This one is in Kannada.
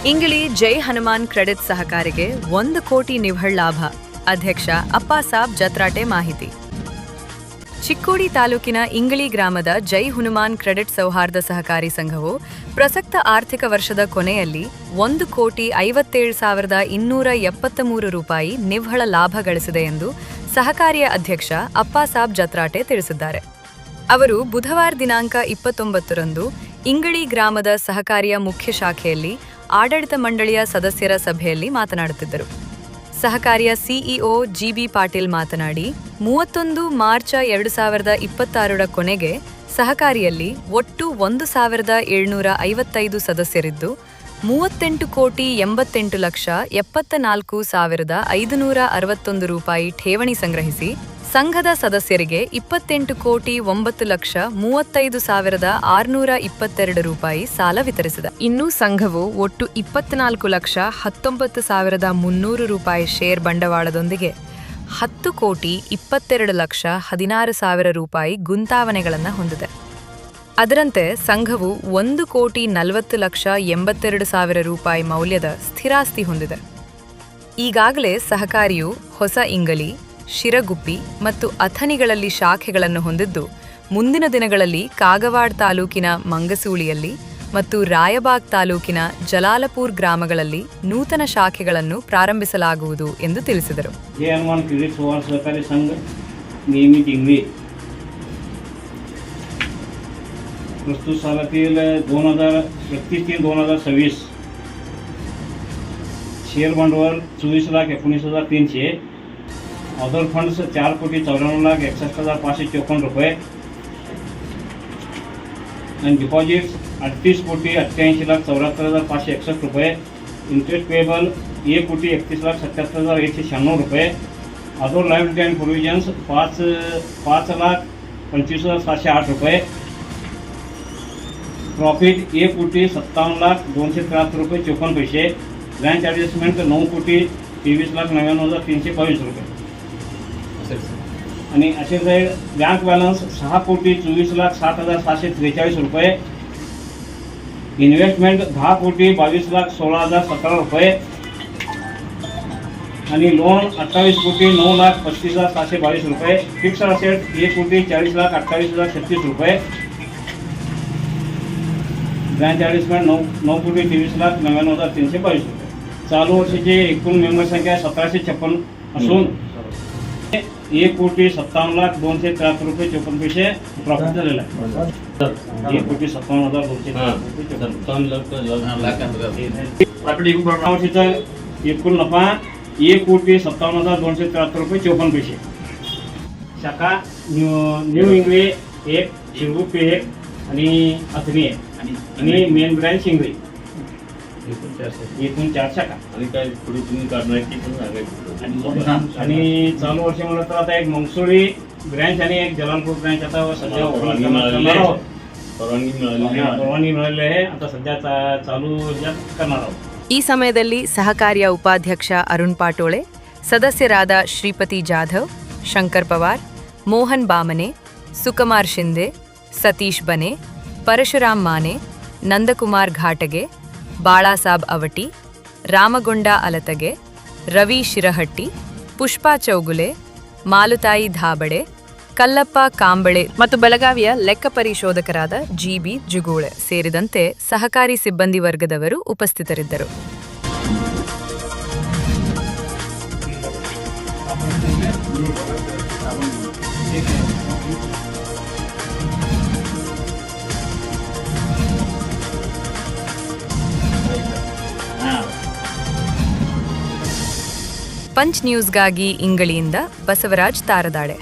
ಇಂಗಳಿ ಜೈ ಹನುಮಾನ್ ಕ್ರೆಡಿಟ್ ಸಹಕಾರಿಗೆ 1 ಕೋಟಿ ನಿವ್ವಳ ಲಾಭ. ಅಧ್ಯಕ್ಷ ಅಪ್ಪಾಸಾಬ್ ಜತ್ರಾಟೆ ಮಾಹಿತಿ. ಚಿಕ್ಕೋಡಿ ತಾಲೂಕಿನ ಇಂಗಳಿ ಗ್ರಾಮದ ಜೈ ಹನುಮಾನ್ ಕ್ರೆಡಿಟ್ ಸೌಹಾರ್ದ ಸಹಕಾರಿ ಸಂಘವು ಪ್ರಸಕ್ತ ಆರ್ಥಿಕ ವರ್ಷದ ಕೊನೆಯಲ್ಲಿ 1,57,273 ರೂಪಾಯಿ ನಿವ್ವಳ ಲಾಭ ಗಳಿಸಿದೆ ಎಂದು ಸಹಕಾರಿಯ ಅಧ್ಯಕ್ಷ ಅಪ್ಪಾಸಾಬ್ ಜತ್ರಾಟೆ ತಿಳಿಸಿದ್ದಾರೆ. ಅವರು ಬುಧವಾರ ದಿನಾಂಕ 29ರಂದು ಇಂಗಳಿ ಗ್ರಾಮದ ಸಹಕಾರಿಯ ಮುಖ್ಯ ಶಾಖೆಯಲ್ಲಿ ಆಡಳಿತ ಮಂಡಳಿಯ ಸದಸ್ಯರ ಸಭೆಯಲ್ಲಿ ಮಾತನಾಡುತ್ತಿದ್ದರು. ಸಹಕಾರಿಯ ಸಿಇಒ ಜಿಬಿ ಪಾಟೀಲ್ ಮಾತನಾಡಿ, 31 ಮಾರ್ಚ್ 2026ರ ಕೊನೆಗೆ ಸಹಕಾರಿಯಲ್ಲಿ ಒಟ್ಟು 1,755 ಸದಸ್ಯರಿದ್ದು 38,88,74,561 ರೂಪಾಯಿ ಠೇವಣಿ ಸಂಗ್ರಹಿಸಿ ಸಂಘದ ಸದಸ್ಯರಿಗೆ 28,935,622 ರೂಪಾಯಿ ಸಾಲ ವಿತರಿಸಿದೆ. ಇನ್ನು ಸಂಘವು ಒಟ್ಟು 24,19,300 ರೂಪಾಯಿ ಶೇರ್ ಬಂಡವಾಳದೊಂದಿಗೆ 10,22,16,000 ರೂಪಾಯಿ ಗುಂತಾವಣೆಗಳನ್ನು ಹೊಂದಿದೆ. ಅದರಂತೆ ಸಂಘವು 1,40,82,000 ರೂಪಾಯಿ ಮೌಲ್ಯದ ಸ್ಥಿರಾಸ್ತಿ ಹೊಂದಿದೆ. ಈಗಾಗಲೇ ಸಹಕಾರಿಯು ಹೊಸ ಇಂಗಳಿ, ಶಿರಗುಪ್ಪಿ ಮತ್ತು ಅಥಣಿಗಳಲ್ಲಿ ಶಾಖೆಗಳನ್ನು ಹೊಂದಿದ್ದು, ಮುಂದಿನ ದಿನಗಳಲ್ಲಿ ಕಾಗವಾಡ ತಾಲೂಕಿನ ಮಂಗಸೂಳಿಯಲ್ಲಿ ಮತ್ತು ರಾಯಬಾಗ್ ತಾಲೂಕಿನ ಜಲಾಲಪುರ ಗ್ರಾಮಗಳಲ್ಲಿ ನೂತನ ಶಾಖೆಗಳನ್ನು ಪ್ರಾರಂಭಿಸಲಾಗುವುದು ಎಂದು ತಿಳಿಸಿದರು. जय हनुमान क्रेडिट सौहार्द सहकारी संघ नियमित इंगळी प्रस्तुत सालातील 2031-2026 शेअर भांडवल 24,19,300, अदर फंड्स 4,94,61,554 रुपये आणि डिपॉझिट्स 38,88,74,561 रुपये, इंटरेस्ट पेबल 1,31,77,196 रुपये, अदर लायबिलिटी अँड प्रोव्हिजन्स 5,25,708 रुपये, प्रॉफिट 1,57,273 रुपये 54 पैसे, ब्रँच ॲडजस्टमेंट 9,23,99,322 रुपये आणि असे जाईल. बँक बॅलन्स 6,24,07,743 रुपये, इन्व्हेस्टमेंट 10,22,16,017 रुपये आणि लोन 28,09,35,722 रुपये, फिक्स्ड असेट 1,40,28,036 रुपये, ब्रँच ॲडजस्टमेंट 9,23,99,322 रुपये. चालू वर्षाची एकूण मेंबर संख्या 1,756 असून 1,57,0273 रुपये 54 पैसे प्रॉफिट झालेला आहे. 1,57,273 एकूण नफा 1,57,273 रुपये 54 पैसे. शाखा न्यू इंगळी 1, शिरगुप्पी 1 आणि अथणी 1 आणि मेन ब्रँच इंगळी एकूण 4 शाखा. आणि काय पुढे तुम्ही काढणार की आणि चालू वर्षी म्हणलं तर आता एक मंगसोळी ब्रँच आणि एक जलालपूर ब्रँच आता सध्या परवानगी मिळालेली आहे. आता सध्या चालू करणार आहोत. ಈ ಸಮಯದಲ್ಲಿ ಸಹಕಾರಿಯ ಉಪಾಧ್ಯಕ್ಷ ಅರುಣ್ ಪಾಟೋಳೆ, ಸದಸ್ಯರಾದ ಶ್ರೀಪತಿ ಜಾಧವ್, ಶಂಕರ್ ಪವಾರ್, ಮೋಹನ್ ಬಾಮನೆ, ಸುಕುಮಾರ್ ಶಿಂದೆ, ಸತೀಶ್ ಬನೆ, ಪರಶುರಾಮ್ ಮಾನೆ, ನಂದಕುಮಾರ್ ಘಾಟಗೆ, ಬಾಳಾಸಾಬ್ ಅವಟಿ, ರಾಮಗೊಂಡ ಅಲತಗೆ, ರವಿ ಶಿರಹಟ್ಟಿ, ಪುಷ್ಪಾ ಚೌಗುಲೆ, ಮಾಲುತಾಯಿ ಧಾಬಡೆ, ಕಲ್ಲಪ್ಪ ಕಾಂಬಳೆ ಮತ್ತು ಬೆಳಗಾವಿಯ ಲೆಕ್ಕ ಪರಿಶೋಧಕರಾದ ಜಿಬಿ ಜುಗೂಳೆ ಸೇರಿದಂತೆ ಸಹಕಾರಿ ಸಿಬ್ಬಂದಿ ವರ್ಗದವರು ಉಪಸ್ಥಿತರಿದ್ದರು. ಪಂಚ್ ನ್ಯೂಸ್ಗಾಗಿ ಇಂಗಳಿಯಿಂದ ಬಸವರಾಜ್ ತಾರದಾಳೆ.